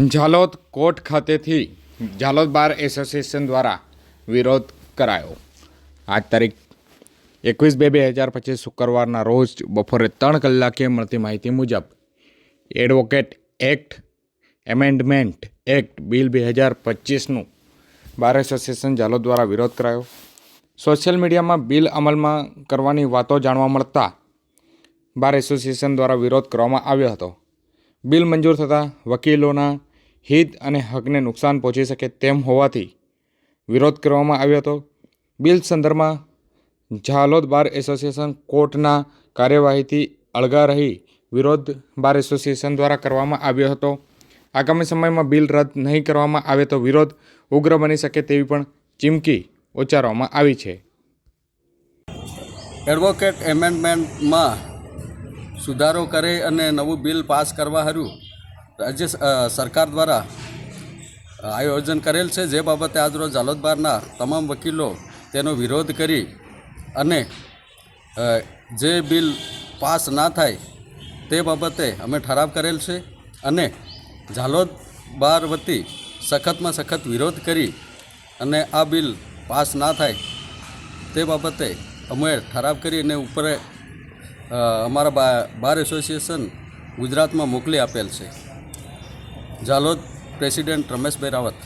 Jhalod court ખાતેથી Jhalod bar association દ્વારા વિરોધ કરાયો. આજ તારીખ 21/2/2025 શુક્રવારના રોજ બપોરે 3 કલાકે મળતી માહિતી મુજબ advocate act amendment act bill 2025નું બાર એસોસિએશન ઝાલોદ દ્વારા વિરોધ કરાયો. સોશિયલ મીડિયામાં બિલ અમલમાં કરવાની વાતો જાણવા મળતા બાર એસોસિએશન દ્વારા વિરોધ કરવામાં આવ્યો હતો. બિલ મંજૂર થતાં વકીલોના હિત અને હકને નુકસાન પહોંચી શકે તેમ હોવાથી વિરોધ કરવામાં આવ્યો હતો. બિલ સંદર્ભમાં ઝાલોદ બાર એસોસિએશન કોર્ટના કાર્યવાહીથી અળગા રહી વિરોધ બાર એસોસિએશન દ્વારા કરવામાં આવ્યો હતો. આગામી સમયમાં બિલ રદ નહીં કરવામાં આવે તો વિરોધ ઉગ્ર બની શકે તેવી પણ ચીમકી ઉચ્ચારવામાં આવી છે. એડવોકેટ એમેન્ડમેન્ટમાં સુધારો કરે અને નવું બિલ પાસ કરવા હારું રાજ્ય સરકાર દ્વારા આયોજન કરેલ છે. જે બાબતે આજરોજ ઝાલોદ બારના તમામ વકીલો તેનો વિરોધ કરી અને જે બિલ પાસ ના થાય તે બાબતે અમે ઠરાવ કરેલ છે અને ઝાલોદ બાર વતી સખતમાં સખત વિરોધ કરી અને આ બિલ પાસ ના થાય તે બાબતે અમે ઠરાવ કરીને ઉપર અમારા બાર એસોસિએશન ગુજરાતમાં મોકલી આપેલ છે. ઝાલોદ પ્રેસિડેન્ટ રમેશભાઈ રાવત.